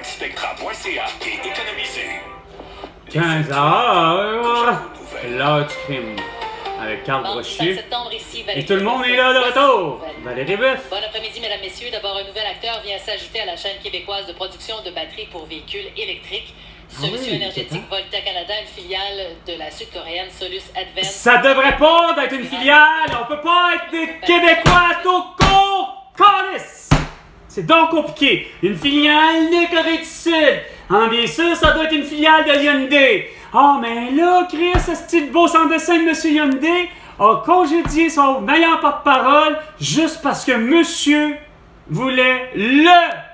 spectra.ca et économisez. 15 heures, l'heure du crime. Avec Carl Brochu. Et tout le monde est là de retour. Valérie Boeuf. Bon après-midi, mesdames, messieurs. D'abord, un nouvel acteur vient s'ajouter à la chaîne québécoise de production de batteries pour véhicules électriques. Solution énergétique Volta Canada, une filiale de la sud-coréenne Solus Advance. Ça devrait pas être une filiale. On peut pas être des Québécois tout court. Calice. C'est donc compliqué. Une filiale de Corée du Sud. Bien sûr, ça doit être une filiale de Hyundai. Mais là, Chris, ce style beau sans dessin de M. Hyundai a congédié son meilleur porte-parole juste parce que monsieur voulait le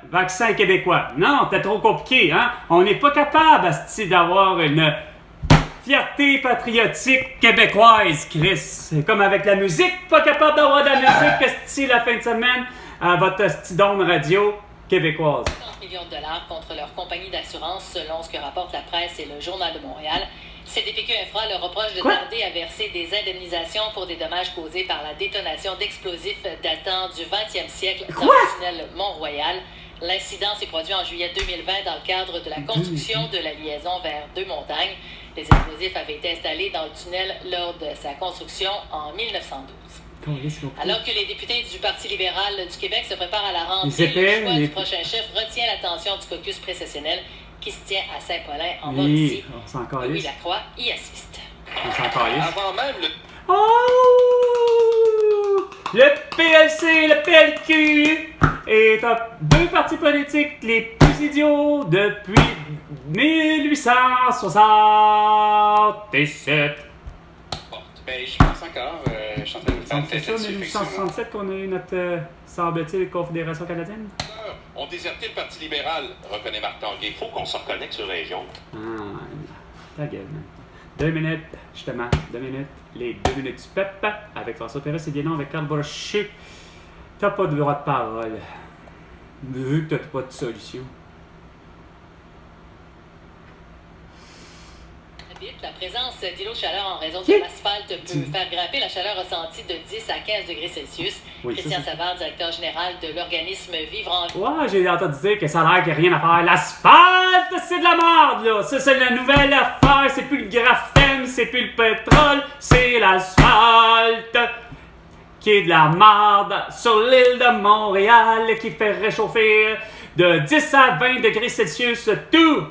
vaccin québécois. Non, c'était trop compliqué, hein? On n'est pas capable, asti, d'avoir une fierté patriotique québécoise, Chris. C'est comme avec la musique, pas capable d'avoir de la musique, asti, la fin de semaine à votre asti d'onde radio québécoise. 50 millions de dollars contre leur compagnie d'assurance, selon ce que rapporte la presse et le Journal de Montréal. CDPQ Infra leur reproche de tarder à verser des indemnisations pour des dommages causés par la détonation d'explosifs datant du 20e siècle dans le tunnel Mont-Royal. L'incident s'est produit en juillet 2020 dans le cadre de la construction de la liaison vers Deux-Montagnes. Les explosifs avaient été installés dans le tunnel lors de sa construction en 1912. Alors que les députés du Parti libéral du Québec se préparent à la rentrée, le choix du prochain chef retient l'attention du caucus précessionnel qui se tient à Saint-Paulin en Mauricie. Louis Lacroix y assiste. On s'en calisse. Avant même le... Le PLC, le PLQ est deux partis politiques les plus idiots depuis 1867. Je pense encore. Je suis en train de faire c'est ça, 1867 qu'on a eu notre, semble-t-il, Confédération canadienne? On déserté le Parti libéral, reconnaît Marc Tanguay. Il faut qu'on se reconnecte sur Région. Ta gueule, man. 2 minutes, justement. 2 minutes. Les 2 minutes du peuple avec François Pérez et Guénon avec Carl Brochu. T'as pas de droit de parole. Vu que t'as pas de solution. La présence d'îlots de chaleur en raison de l'asphalte peut faire grimper la chaleur ressentie de 10 à 15 degrés Celsius. Christian Savard, directeur général de l'organisme Vivre en Vie. J'ai entendu dire que ça a l'air qu'il n'y a rien à faire. L'asphalte, c'est de la merde, là. Ça, c'est la nouvelle affaire. C'est plus le graphène, c'est plus le pétrole. C'est l'asphalte qui est de la merde sur l'île de Montréal qui fait réchauffer de 10 à 20 degrés Celsius tout.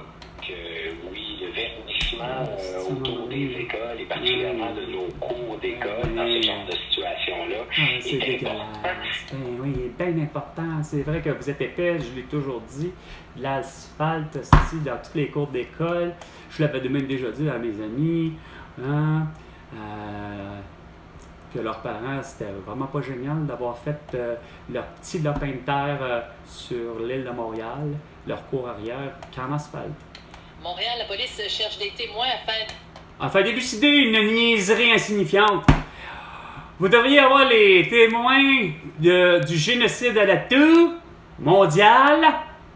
Autour des écoles et particulièrement de nos cours d'école dans ce genre de situation-là. C'est dégueulasse. Oui, il est bien important. C'est vrai que vous êtes épais, je l'ai toujours dit. L'asphalte, c'est dans tous les cours d'école. Je l'avais même déjà dit à mes amis. Que leurs parents, c'était vraiment pas génial d'avoir fait leur petit lopin de terre sur l'île de Montréal, leur cour arrière, qu'en asphalte. Montréal, la police cherche des témoins afin d'élucider une niaiserie insignifiante. Vous devriez avoir les témoins du génocide à la toux mondial,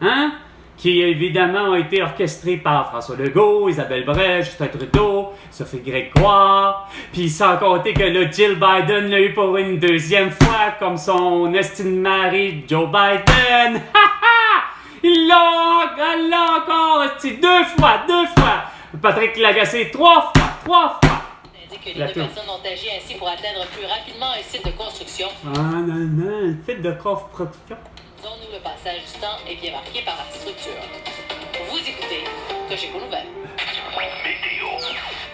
hein? Qui évidemment ont été orchestrés par François Legault, Isabelle Brèche, Justin Trudeau, Sophie Grégoire, puis sans compter que le Jill Biden l'a eu pour une deuxième fois comme son estime mari Joe Biden. Il l'a encore, deux fois. Patrick Lagacé, 3 fois. Il indique que les deux personnes ont agi ainsi pour atteindre plus rapidement un site de construction. Un site de construction. Disons-nous, le passage du temps est bien marqué par la structure. Vous écoutez Cogeco Nouvelles. Météo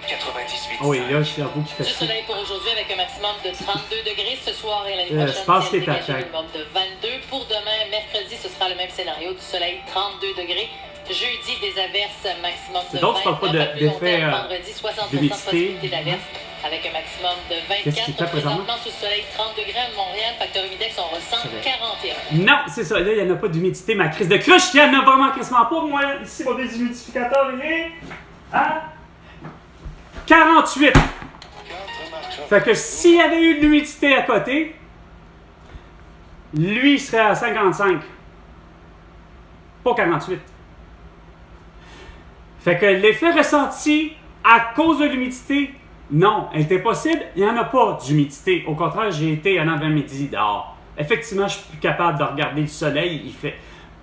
98. Oui, là, c'est vous qui faites ça. Du soleil pour aujourd'hui avec un maximum de 32 degrés ce soir et l'année prochaine. Je pense qu'il est un minimum de 22. Pour demain, mercredi, ce sera le même scénario. Du soleil, 32 degrés. Jeudi, des averses, maximum de 20. Donc, tu parles pas d'effet vendredi, 60% de possibilité d'averses avec un maximum de 24. Qu'est-ce qu'il fait présentement sous soleil, 30 degrés à Montréal, facteur humidex, on ressent 41. Non, c'est ça. Là, il n'y en a pas d'humidité. Ma crise de cruche, il n'y en a vraiment quasiment pas. Moi, ici, mon déshumidificateur, il est à 48. Fait que s'il y avait eu de l'humidité à côté, lui, il serait à 55. Pas 48. Fait que l'effet ressenti à cause de l'humidité, non, elle était possible, il n'y en a pas d'humidité. Au contraire, j'ai été un avant-midi dehors. Effectivement, je suis plus capable de regarder le soleil,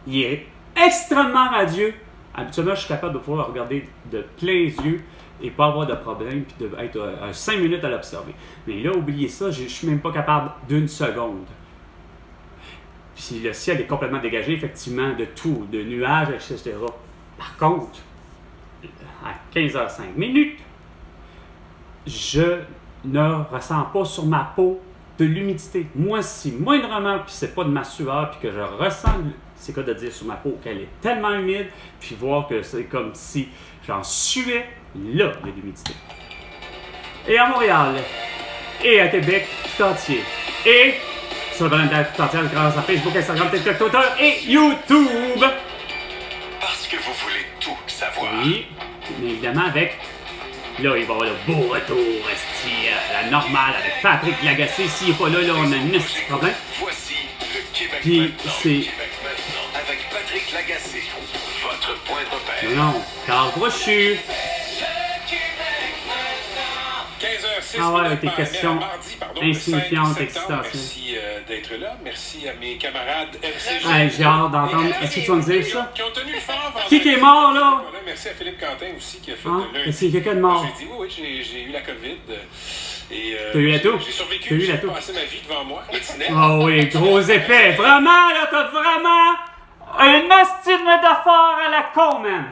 il est extrêmement radieux. Habituellement, je suis capable de pouvoir regarder de plein yeux et pas avoir de problème, puis d'être 5 minutes à l'observer. Mais là, oubliez ça, je suis même pas capable d'une seconde. Puis le ciel est complètement dégagé, effectivement, de tout, de nuages, etc. Par contre, à 15h05, je ne ressens pas sur ma peau de l'humidité. Moi, si moindrement, puis c'est pas de ma sueur, puis que je ressens, c'est quoi de dire sur ma peau qu'elle est tellement humide, puis voir que c'est comme si j'en suais, là, il y a de l'humidité. Et à Montréal, et à Québec, tout entier, et sur le planète tout entier grâce à Facebook, Instagram, TikTok, Twitter et YouTube. Parce que vous voulez tout savoir. Oui, mais évidemment avec... Là, il va y avoir le beau retour, esti, la normale avec Patrick Lagacé. S'il n'est pas là, on a un petit problème. Voici le Québec Puis maintenant. c'est... Québec maintenant avec Patrick Lagacé. Votre point de repère. Non, Carl Brochu. 15h06. Ah ouais, tes questions insignifiantes, excitantes. excitationnelles. Merci d'être là. Merci à mes camarades MCG. Hey, j'ai hâte d'entendre. Est-ce que tu vas me dire ça? Qui ont tenu le fort. Qui est mort, là? Merci à Philippe Quentin aussi qui a fait Ah, de lundi. est-ce qu'il y a quelqu'un de mort? J'ai dit oui, j'ai eu la COVID. Et T'as eu la toux? J'ai survécu. T'as eu la J'ai toux? passé ma vie devant moi. Le tunnel. Oh oui, gros épais. Vraiment, là, t'as vraiment un hostie de métaphore à la con, man.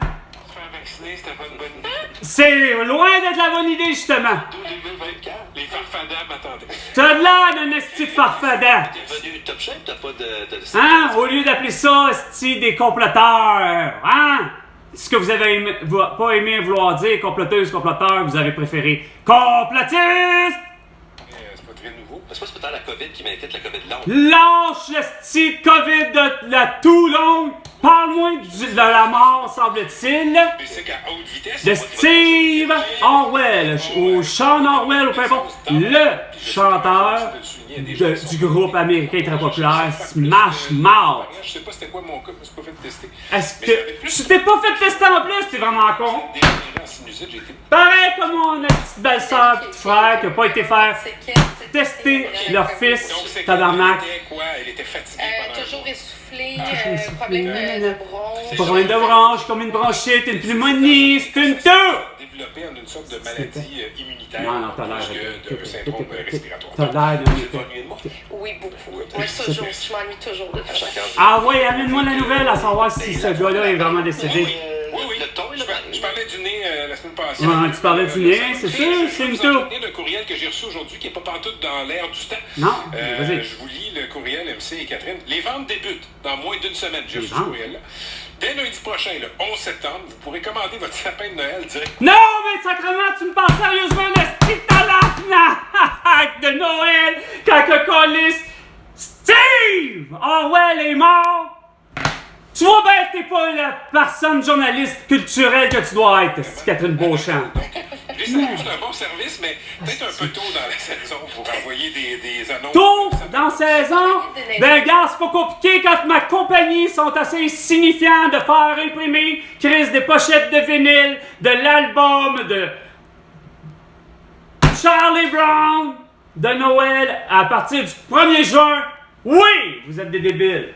Se faire vacciner, c'était pas une bonne idée. C'est loin d'être la bonne idée, justement. 2024. Les farfadins m'attendaient. T'as de l'air d'un esti de farfadan. T'es venu top shape, t'as pas de... Hein? Au lieu d'appeler ça, esti, des comploteurs. Hein? Ce que vous avez pas aimé vouloir dire, comploteuse, comploteur, vous avez préféré complotiste! C'est pas très nouveau. C'est pas peut-être la COVID qui m'inquiète, la COVID longue. Lâche le style COVID de la tout longue. Parle-moi de la mort, semble-t-il. Mais c'est qu'à haute vitesse. De Steve Orwell, ou Sean Orwell, ou peu importe, le chanteur du groupe américain très populaire Smash Mouth. Je sais pas c'était quoi mon cas, je me suis pas fait tester. Est-ce que tu t'es pas fait tester en plus? T'es vraiment con. Pareil comme mon petite belle-sœur, petit frère, qui a pas été faire tester leur fils, tabarnak. Elle était fatiguée pendant Toujours essoufflé, essoufflé. problème de bronche. Problème de branche, comme une bronchite, une pneumonie, c'est une toux! développé en une sorte de maladie immunitaire. Non, t'as l'air de syndrome respiratoire. T'as l'air Tu vas t'ennuyer de moi? Oui, beaucoup. Moi, toujours, je m'ennuie toujours de ça. Ah ouais, amène-moi la nouvelle à savoir si ce gars-là est vraiment décédé. Oui. Le ton, Je parlais du nez la semaine passée. Ouais, tu parlais du nez, c'est sûr, c'est une toux. Le courriel que j'ai reçu aujourd'hui qui n'est pas pantoute dans l'air du temps. Non, vas-y. Je vous lis le courriel MC et Catherine. Les ventes débutent dans moins d'une semaine. J'ai reçu ce courriel-là. Dès lundi prochain, le 11 septembre, vous pourrez commander votre sapin de Noël direct. Non, mais sacrément, tu me parles sérieusement de ce tabarnak de Noël quand que Collis Steve Orwell est mort. Tu vois bien que t'es pas la personne journaliste culturelle que tu dois être, Catherine Beauchamp. J'ai salué c'est un bon service, mais peut-être un peu tôt dans la saison pour envoyer des annonces. Tôt dans la saison, ben gars, c'est pas compliqué quand ma compagnie sont assez insignifiants de faire imprimer Chris des pochettes de vinyle de l'album de Charlie Brown de Noël à partir du 1er juin. Oui, vous êtes des débiles.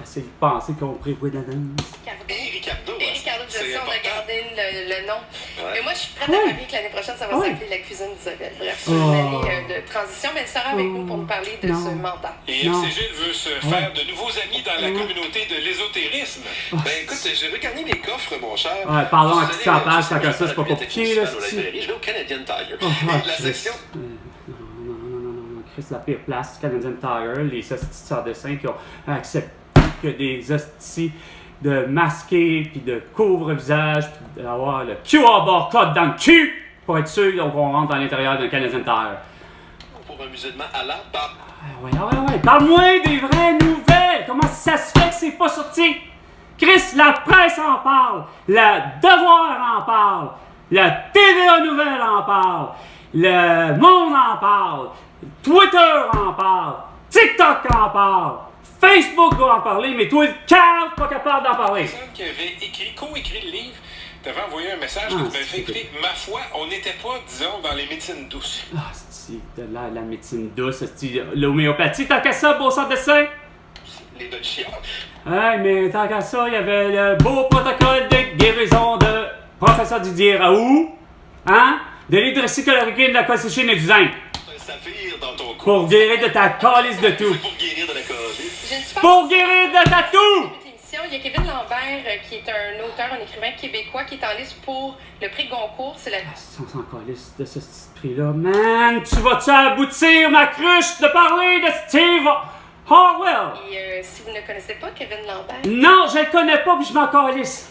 Essayez de penser qu'on prévoit la danse. Ricardo, Et Ricardo, je sais, on a gardé le nom. Ouais. Mais moi, je suis prête à parier que l'année prochaine, ça va s'appeler La Cuisine d'Isabelle. Bref, c'est une année de transition, mais elle sera avec nous pour nous parler de ce mandat. Et MCG veut se faire de nouveaux amis dans la communauté de l'ésotérisme. Ben écoute, j'ai regardé mes coffres, mon cher. Ouais, parlons à Je qui suis ça allé, passe, je tant que suis ça, c'est pas allé à la compliqué, là, bibliothèque c'est- municipale au librairie. Je vais au Canadian Tire. Ah, La Chris. section... Non, Chris, la pire place, Canadian Tire, les hosties sans dessin qui ont accepté que des hosties de masquer puis de couvre-visage puis d'avoir le QR barcode dans le cul pour être sûr qu'on rentre à l'intérieur d'un Canadian Tire. Pour un musulman à la barbe. Ouais. Parle-moi des vraies nouvelles! Comment ça se fait que c'est pas sorti? Chris, la presse en parle, le Devoir en parle, la TVA Nouvelle en parle, le Monde en parle, Twitter en parle, TikTok en parle, Facebook va en parler, mais toi, le cave, pas capable d'en parler. Personne qui avait coécrit le livre t'avais envoyé un message Ah, que tu m'avais fait c'est écouter. Ma foi, on n'était pas, disons, dans les médecines douces. Ah, c'est de la médecine douce, c'est l'homéopathie, tant qu'à ça, beau sang dessin. les donne chiants. Hey, mais tant qu'à ça, il y avait le beau protocole de guérison de professeur Didier Raoult, hein? De l'hydroxychloroquine, de la colchicine et du zinc. Un saphir dans ton cou. Pour guérir de ta calice de tout. C'est pour guérir de la COVID. J'ai une super Pour guérir de ta tout! émission. Il y a Kevin Lambert, qui est un auteur, un écrivain québécois, qui est en liste pour le prix Goncourt. C'est la... On s'en calisse de ce petit prix-là. Man, tu vas-tu aboutir, ma cruche, de parler de Steve Harwell? Et si vous ne connaissez pas Kevin Lambert, Non, je le connais pas, puis je m'en calisse.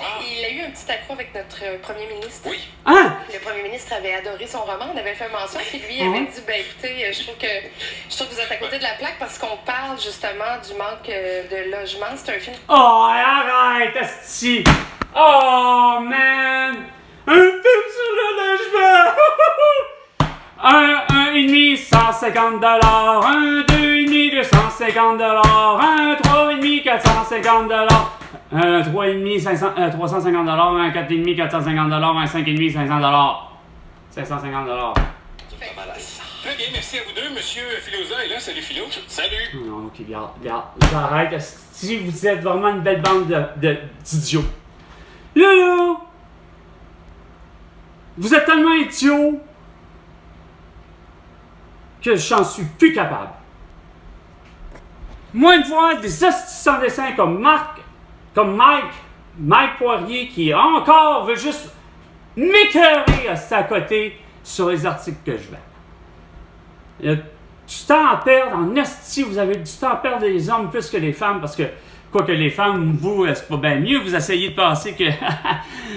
il a eu un petit accro avec notre premier ministre. Oui. Hein? Le premier ministre avait adoré son roman, on avait fait mention, puis lui avait dit, ben écoutez, je trouve que vous êtes à côté de la plaque parce qu'on parle justement du manque de logement. C'est un film... Oh, arrête, asti! Oh, man! Un film sur le logement! Un et demi, 150 $. Un, deux et demi, 250 $. Un, trois et demi, 450 $. Un 3,5, 350 $. Un 4,5, 450 $. Un 5,5, 500 $. 550 $. Très bien, merci à vous deux. Monsieur Philosa est là. Salut Philo. Salut. Non, ok, regarde, j'arrête. Si vous êtes vraiment une belle bande d'idiots. Là, vous êtes tellement idiots que j'en suis plus capable. Moi, une fois, des hosties sans dessin comme Mike Poirier, qui encore veut juste m'écœurer à côté sur les articles que je vends. Il y a du temps à perdre en esti, vous avez du temps à perdre les hommes plus que les femmes, parce que, quoique les femmes, vous, c'est pas bien mieux, vous essayez de penser que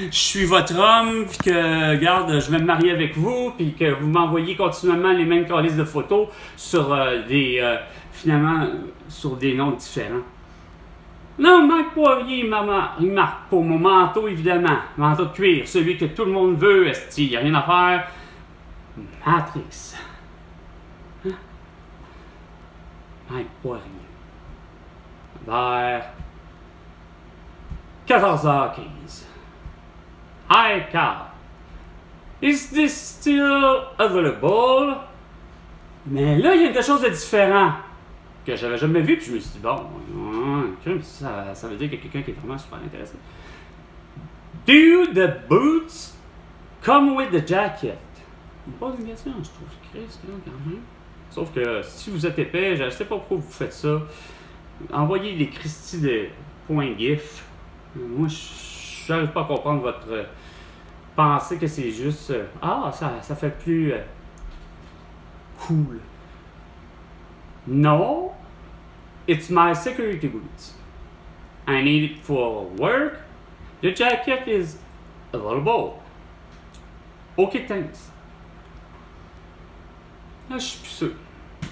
je suis votre homme, puis que, regarde, je vais me marier avec vous, puis que vous m'envoyez continuellement les mêmes calices de photos sur finalement, sur des noms différents. Non, Mike Poirier, il marque pour mon manteau, évidemment. Manteau de cuir, celui que tout le monde veut, esti, il n'y a rien à faire. Matrix. Hein? Mike Poirier. Vers 14h15. Hi, Carl. Is this still available? Mais là, il y a quelque chose de différent que j'avais jamais vu, puis je me suis dit, bon, ça veut dire qu'il y a quelqu'un qui est vraiment super intéressé. Do the boots come with the jacket? Je me pose une question, je trouve Chris, quand même. Sauf que si vous êtes épais, je ne sais pas pourquoi vous faites ça. Envoyez des Christy de points GIF. Moi, je n'arrive pas à comprendre votre pensée que c'est juste ça fait plus cool. No, it's my security boots. I need it for work. The jacket is available. Okay, thanks. Là, je suis plus sûr.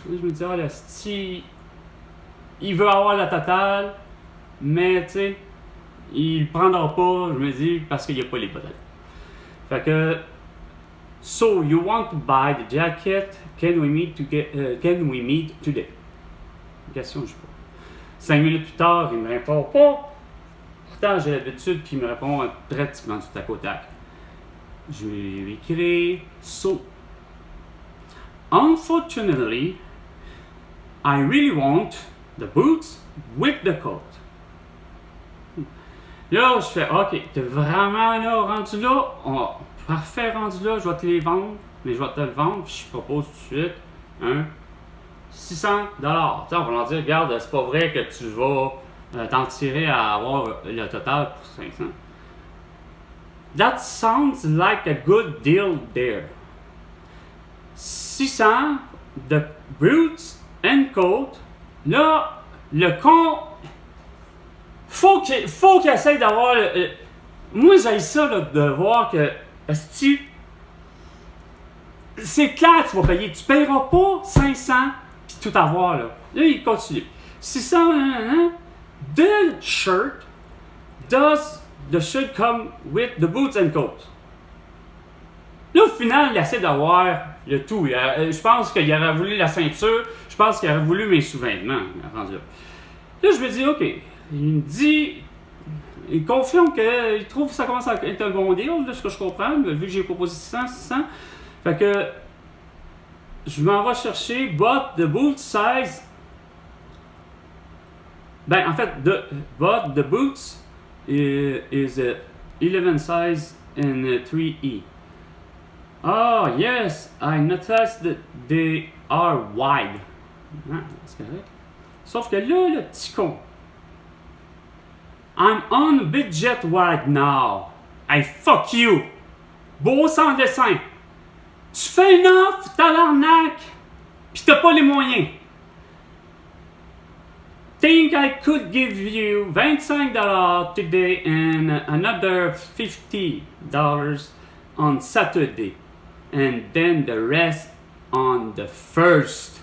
Là, je me dis, là, si il veut avoir la totale, mais tu sais, il le prendra pas, je me dis, parce qu'il n'y a pas les bottines. Fait que, so you want to buy the jacket? Can we meet today? Question, je sais pas. 5 minutes plus tard, il me répond pas. Pourtant, j'ai l'habitude qu'il me répond pratiquement du tac au tac. Je lui ai écrit, so, unfortunately, I really want the boots with the coat. Là, je fais, ok, t'es vraiment là, rendu là, parfait, rendu là, je vais te les vendre, mais je vais te le vendre, puis je propose tout de suite un 600 $. On va leur dire, regarde, c'est pas vrai que tu vas t'en tirer à avoir le total pour 500. That sounds like a good deal there. 600 de boots and coat. Là, le con, faut qu'il essaye d'avoir. Moi, j'ai ça là, de voir que si c'est clair, tu vas payer. Tu paieras pas 500 puis tout avoir là. Là, il continue. 600, the shirt does the shirt come with the boots and coat. Là, au final, il essaie d'avoir le tout. Je pense qu'il aurait voulu la ceinture. Je pense qu'il aurait voulu mes sous-vêtements. Là, je me dis, OK. Il me dit... Il confirme qu'il trouve que ça commence à être un bon deal, de ce que je comprends, vu que j'ai proposé 600. Fait que... Je m'en vais chercher but the boot size Ben, en fait, the boots is 11 size and 3E. Oh, yes, I noticed that they are wide. Ah, c'est correct. Sauf que là, le petit con. I'm on a budget right now. I fuck you. Beau sans dessin. Tu fais une offre, t'as l'arnaque, pis t'as pas les moyens. Think I could give you $25 today and another $50 on Saturday. And then the rest on the first.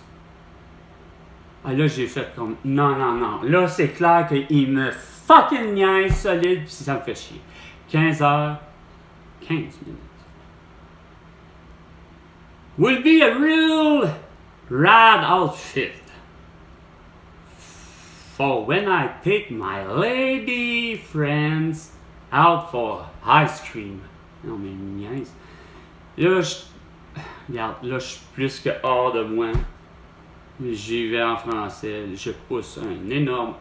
Ah là, j'ai fait comme... Non. Là, c'est clair qu'il me fucking niaise solide, pis ça me fait chier. 15h, 15 minutes. Will be a real rad outfit for when I take my lady friends out for ice cream. Non, mais niaise. Là, regarde, là, je suis plus que hors de moi. J'y vais en français. Je pousse un énorme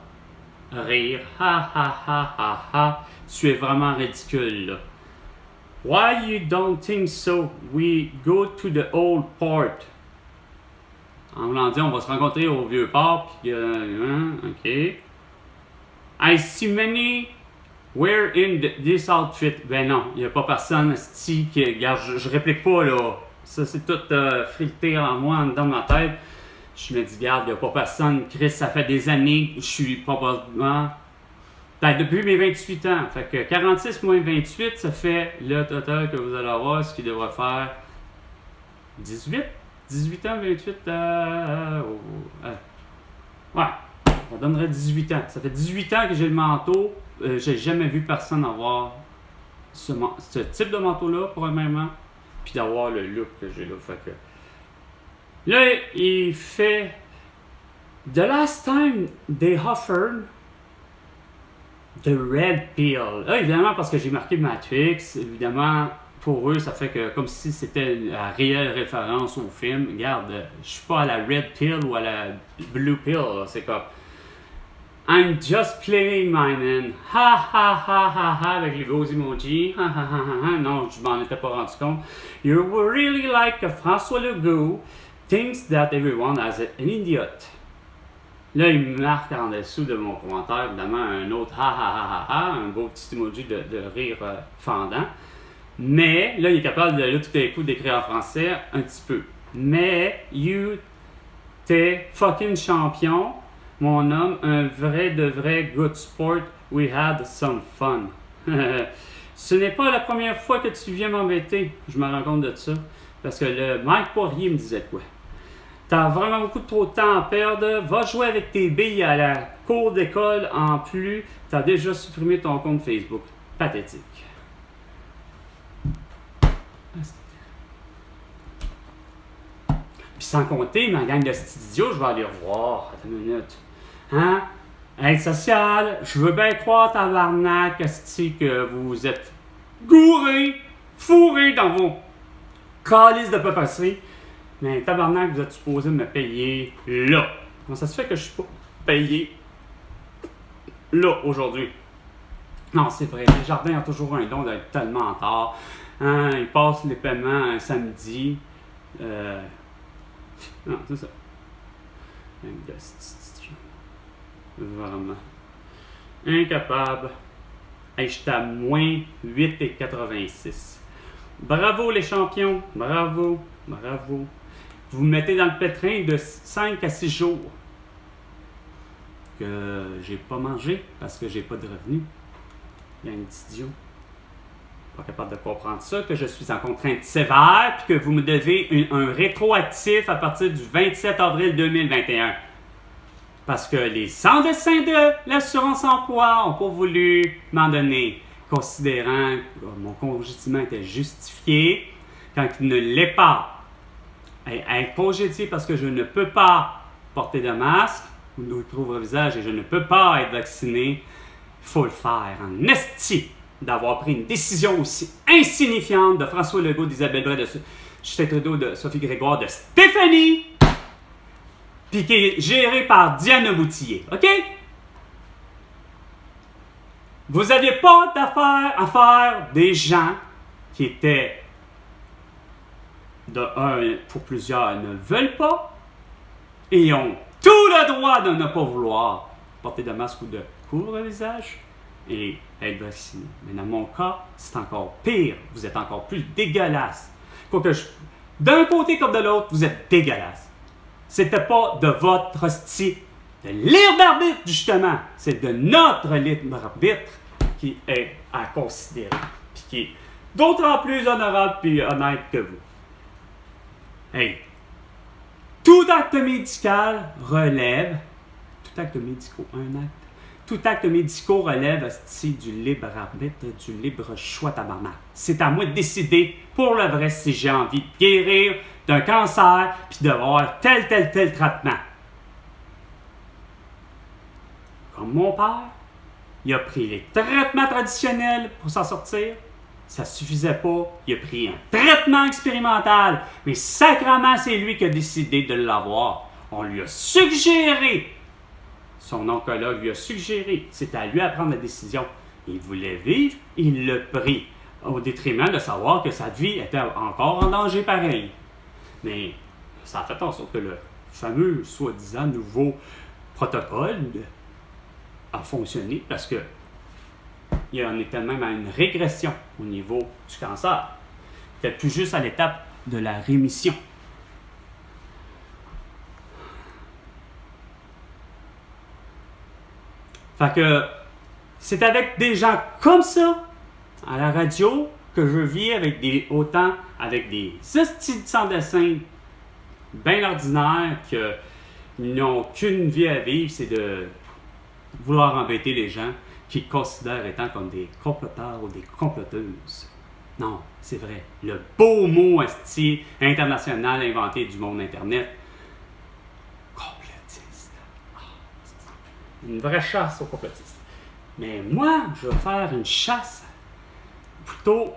rire. Ha. Tu es vraiment ridicule, là. Why you don't think so? We go to the old port. En voulant dire, on va se rencontrer au vieux port, puis ok. I see many wear in this outfit. Ben non, il n'y a pas personne qui regarde, je réplique pas là. Ça c'est tout frité en moi, en dedans de ma tête. Je me dis, regarde, il n'y a pas personne. Chris, ça fait des années que je suis probablement. Ben, depuis mes 28 ans. Fait que 46 moins 28, ça fait le total que vous allez avoir, ce qui devrait faire 18. 18 ans, 28. Ouais, ça donnerait 18 ans. Ça fait 18 ans que j'ai le manteau. J'ai jamais vu personne avoir ce type de manteau-là, probablement. Puis d'avoir le look que j'ai là. Fait que. Là, il fait. The last time they offered the red pill. Là, évidemment, parce que j'ai marqué Matrix, évidemment, pour eux, ça fait que comme si c'était la réelle référence au film. Regarde, je suis pas à la red pill ou à la blue pill, là. C'est comme I'm just playing my man. Ha, avec les gros emojis. Ha. Non, je m'en étais pas rendu compte. You were really like a François Legault thinks that everyone is an idiot. Là, il me marque en dessous de mon commentaire, évidemment, un autre ha, un beau petit emoji de rire fendant. Mais, là, il est capable de, là, tout à coup, d'écrire en français un petit peu. Mais, t'es fucking champion, mon homme, un vrai de vrai good sport, we had some fun. Ce n'est pas la première fois que tu viens m'embêter, je me rends compte de ça. Parce que le Mike Poirier me disait quoi? T'as vraiment beaucoup trop de temps à perdre. Va jouer avec tes billes à la cour d'école. En plus, t'as déjà supprimé ton compte Facebook. Pathétique. Puis sans compter, ma gang de studios, je vais aller revoir. Attends une minute. Hein? Aide sociale, je veux bien croire, tabarnak, que vous êtes gourés, fourrés dans vos calices de paperasserie. Mais tabarnak, vous êtes supposé me payer là. Comment ça se fait que je suis pas payé là aujourd'hui? Non, c'est vrai, les jardins ont toujours un don d'être tellement en retard. Hein, ils passent les paiements un samedi. Non, c'est ça. Vraiment. Incapable. Hey, j'étais à moins 8,86. Bravo les champions. Bravo. Vous me mettez dans le pétrin de 5 à 6 jours que j'ai pas mangé parce que j'ai pas de revenus. Il y a un petit idiot. Pas capable de comprendre ça, que je suis en contrainte sévère puis que vous me devez un rétroactif à partir du 27 avril 2021. Parce que les sans-dessins de l'assurance emploi n'ont pas voulu m'en donner, considérant que mon congédiement était justifié quand il ne l'est pas. Être congédié parce que je ne peux pas porter de masque ou de couvre-visage et je ne peux pas être vacciné, il faut le faire en esti d'avoir pris une décision aussi insignifiante de François Legault, d'Isabelle Bray, de Justin Trudeau, de Sophie Grégoire, de Stéphanie, puis qui est gérée par Diane Boutillier, OK? Vous n'aviez pas d'affaire à faire des gens qui étaient, pour plusieurs, ne veulent pas et ont tout le droit de ne pas vouloir porter de masque ou de couvre-visage et être vacciné. Mais dans mon cas, c'est encore pire. Vous êtes encore plus dégueulasse. D'un côté comme de l'autre, vous êtes dégueulasse. C'était pas de votre style de libre arbitre, justement. C'est de notre libre arbitre qui est à considérer. Puis qui est d'autant plus honorable et honnête que vous. Hey! Tout acte médical relève, tout acte médical, tout acte médical relève du libre arbitre, du libre choix tabarnak. C'est à moi de décider pour le vrai si j'ai envie de guérir d'un cancer puis d'avoir tel traitement. Comme mon père, il a pris les traitements traditionnels pour s'en sortir. Ça suffisait pas, il a pris un traitement expérimental, mais sacrément, c'est lui qui a décidé de l'avoir. On lui a suggéré, son oncologue lui a suggéré, c'est à lui à prendre la décision. Il voulait vivre, il l'a pris, au détriment de savoir que sa vie était encore en danger pareil. Mais ça a fait en sorte que le fameux, soi-disant, nouveau protocole a fonctionné parce que il en était même à une régression au niveau du cancer. Il était plus juste à l'étape de la rémission. Fait que c'est avec des gens comme ça, à la radio, que je vis autant avec des hosties sans dessin bien ordinaires qui n'ont qu'une vie à vivre, c'est de vouloir embêter les gens qui considèrent étant comme des comploteurs ou des comploteuses. Non, c'est vrai. Le beau mot esti international inventé du monde Internet. Complotiste. Une vraie chasse aux complotistes. Mais moi, je vais faire une chasse. Plutôt,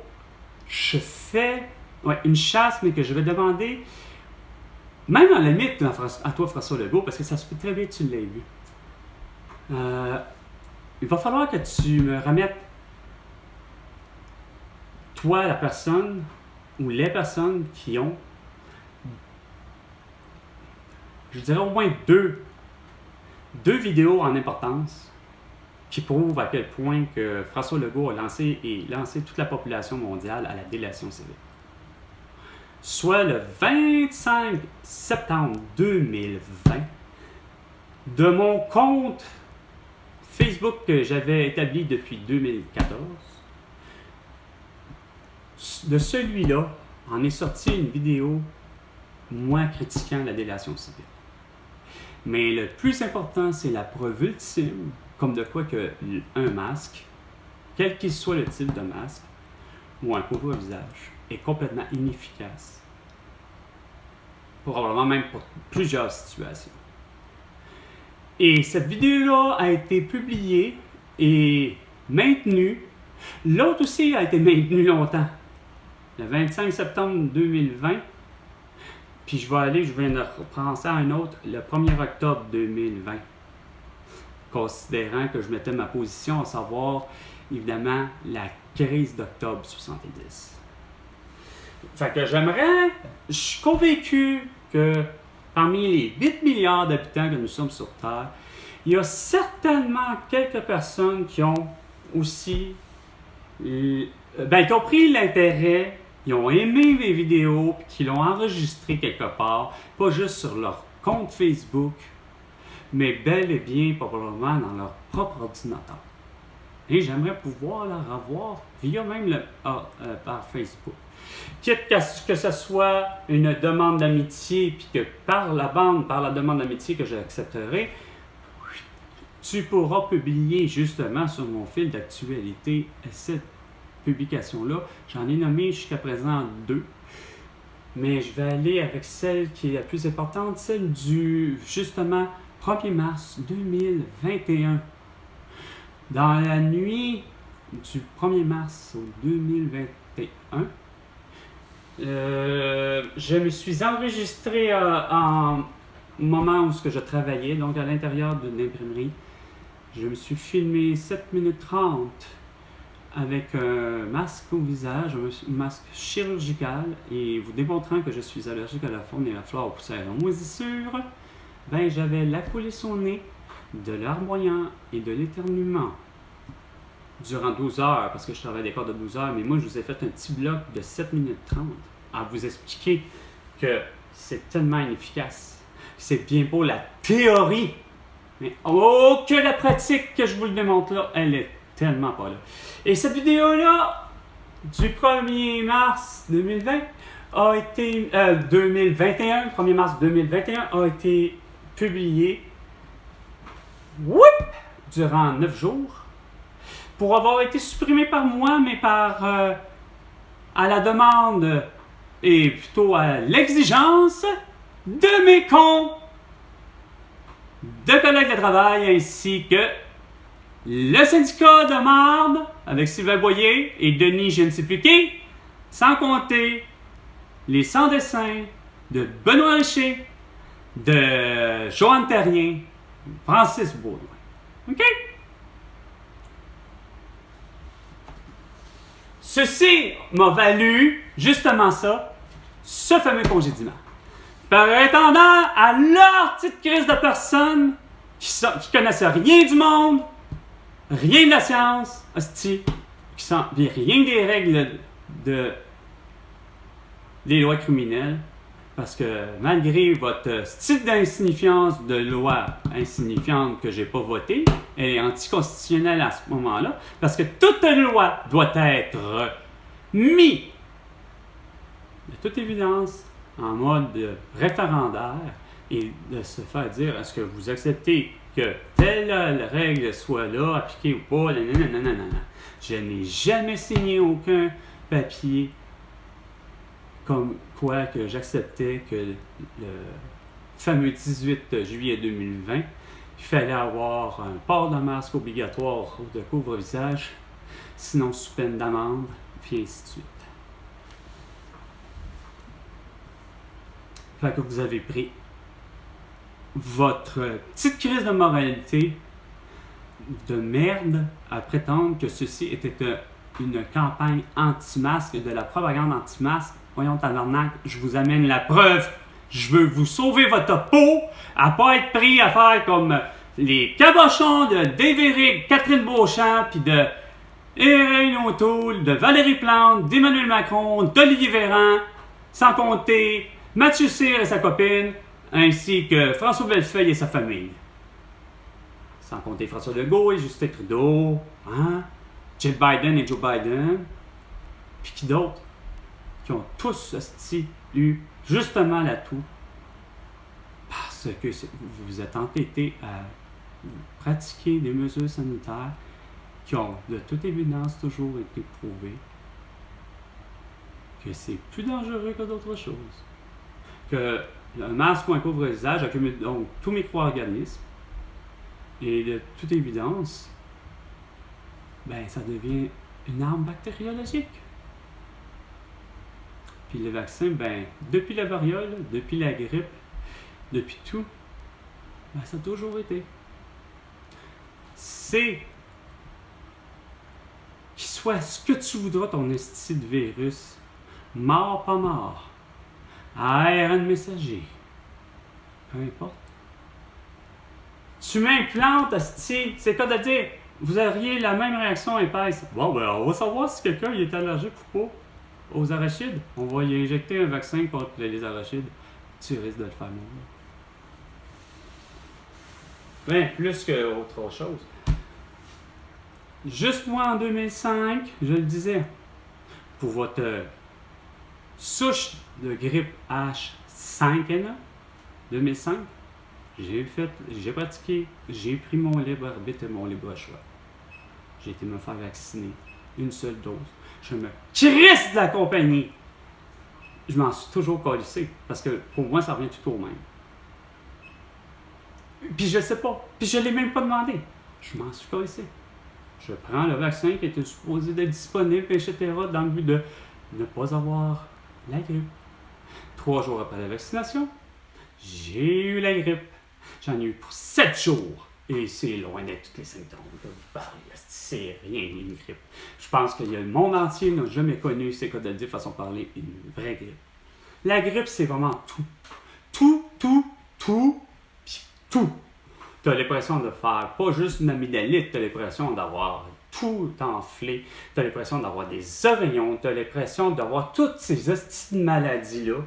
je fais une chasse, mais que je vais demander, même à la limite à toi, François Legault, parce que ça se peut très bien que tu l'aies vu. Il va falloir que tu me remettes, toi, la personne ou les personnes qui ont, je dirais au moins deux vidéos en importance qui prouvent à quel point que François Legault a lancé toute la population mondiale à la délation civique. Soit le 25 septembre 2020, de mon compte Facebook que j'avais établi depuis 2014, de celui-là, en est sorti une vidéo, moi critiquant la délation civile. Mais le plus important, c'est la preuve ultime, comme de quoi que un masque, quel qu'il soit le type de masque, ou un couvre-visage, est complètement inefficace. Probablement même pour plusieurs situations. Et cette vidéo-là a été publiée et maintenue. L'autre aussi a été maintenue longtemps. Le 25 septembre 2020. Puis je viens de repenser à un autre, le 1er octobre 2020. Considérant que je mettais ma position, à savoir, évidemment, la crise d'octobre 70. Fait que je suis convaincu que parmi les 8 milliards d'habitants que nous sommes sur Terre, il y a certainement quelques personnes qui ont aussi qui ont pris l'intérêt, ils ont aimé mes vidéos, puis qui l'ont enregistré quelque part, pas juste sur leur compte Facebook, mais bel et bien probablement dans leur propre ordinateur. Et j'aimerais pouvoir la revoir via même par Facebook. Quitte que ce soit une demande d'amitié, puis que par la demande d'amitié que j'accepterai, tu pourras publier justement sur mon fil d'actualité cette publication-là. J'en ai nommé jusqu'à présent 2. Mais je vais aller avec celle qui est la plus importante, celle du, justement, 1er mars 2021. Dans la nuit du 1er mars au 2021, je me suis enregistré en moment où je travaillais, donc à l'intérieur d'une imprimerie. Je me suis filmé 7 minutes 30 avec un masque au visage, un masque chirurgical, et vous démontrant que je suis allergique à la faune et la flore aux poussières en moisissure, ben j'avais la coulée sur le nez, de larmoyant et de l'éternuement durant 12 heures, parce que je travaille des corps de 12 heures, mais moi je vous ai fait un petit bloc de 7 minutes 30 à vous expliquer que c'est tellement inefficace. C'est bien beau la théorie, mais oh que la pratique que je vous le démontre là, elle est tellement pas là. Et cette vidéo-là, du 1er mars 2020, a été, 2021, 1er mars 2021, a été publiée, durant 9 jours, pour avoir été supprimée par moi, mais par, à la demande, et plutôt à l'exigence, de mes de collègues de travail, ainsi que le syndicat de marde, avec Sylvain Boyer et Denis je ne sais plus qui, sans compter les sans-dessins de Benoît Richer, de Joanne Terrien, Francis Baudouin. OK? Ceci m'a valu, justement ça, ce fameux congédiement. Prétendant à leur petite crise de personnes qui connaissent rien du monde, rien de la science, hostie, qui sont rien des règles des lois criminelles, parce que malgré votre style d'insignifiance de loi insignifiante que j'ai pas votée, elle est anticonstitutionnelle à ce moment-là, parce que toute loi doit être mise, de toute évidence, en mode référendaire, et de se faire dire, est-ce que vous acceptez que telle règle soit là, appliquée ou pas, nanana. Je n'ai jamais signé aucun papier comme quoi que j'acceptais que le fameux 18 juillet 2020, il fallait avoir un port de masque obligatoire de couvre-visage, sinon sous peine d'amende, puis ainsi de suite. Fait que vous avez pris votre petite crise de moralité de merde à prétendre que ceci était une campagne anti-masque, de la propagande anti-masque. Voyons, tabarnak, je vous amène la preuve. Je veux vous sauver votre peau, à pas être pris à faire comme les cabochons de Dévéric, Catherine Beauchamp, puis de Erin O'Toole, de Valérie Plante, d'Emmanuel Macron, d'Olivier Véran, sans compter Mathieu Cyr et sa copine, ainsi que François Bellefeuille et sa famille. Sans compter François Legault et Justin Trudeau, hein? Jill Biden et Joe Biden, puis qui d'autres? Qui ont tous eu justement l'atout parce que vous vous êtes entêtés à pratiquer des mesures sanitaires qui ont de toute évidence toujours été prouvées que c'est plus dangereux que d'autres choses. Que le masque ou un couvre-visage accumule donc tous micro-organismes et de toute évidence, ben ça devient une arme bactériologique. Puis le vaccin, ben, depuis la variole, depuis la grippe, depuis tout, ben, ça a toujours été. C'est qu'il soit ce que tu voudras, ton esti de virus, mort, pas mort, ARN messager, peu importe. Tu m'implantes, esti, c'est quoi de dire, vous auriez la même réaction épaisse. Bon, ben, on va savoir si quelqu'un est allergique ou pas. Aux arachides, on va y injecter un vaccin contre les arachides. Tu risques de le faire mourir. Ben, plus qu'autre chose. Juste moi, en 2005, je le disais, pour votre souche de grippe H5N1, 2005, j'ai pratiqué, j'ai pris mon libre arbitre et mon libre choix. J'ai été me faire vacciner une seule dose. Je me crisse de la compagnie. Je m'en suis toujours calissé, parce que pour moi, ça revient tout au même. Puis je sais pas. Puis je l'ai même pas demandé. Je m'en suis calissé. Je prends le vaccin qui était supposé d'être disponible, etc., dans le but de ne pas avoir la grippe. 3 jours après la vaccination, j'ai eu la grippe. J'en ai eu pour 7 jours. Et c'est loin d'être tous les symptômes que vous parlez. C'est rien, une grippe. Je pense que le monde entier n'a jamais connu, c'est quoi de dire façon de parler, une vraie grippe. La grippe, c'est vraiment tout. Puis tout. Tu as l'impression de faire pas juste une amygdalite, tu as l'impression d'avoir tout enflé, tu as l'impression d'avoir des oreillons, tu as l'impression d'avoir toutes ces hosties de maladies-là,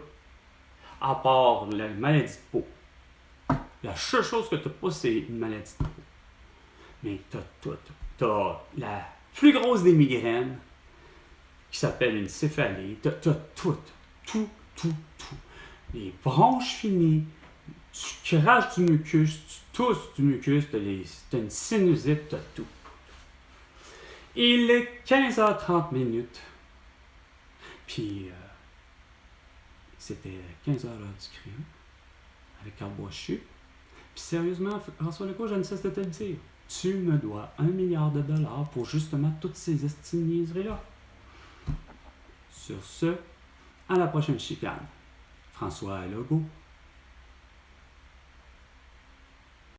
à part la maladie de peau. La seule chose que tu n'as pas, c'est une maladie de peau. Mais tu as tout. Tu as la plus grosse des migraines, qui s'appelle une céphalée. Tu as tout. Les bronches finies, tu craches du mucus, tu tousses du mucus, tu as une sinusite, tu as tout. Il est 15h30 minutes. Puis, c'était 15h l'heure du crime, avec Carl Boischu. Puis sérieusement, François Legault, je ne cesse de te le dire. Tu me dois $1 milliard pour justement toutes ces niaiseries-là. Sur ce, à la prochaine chicane. François Legault.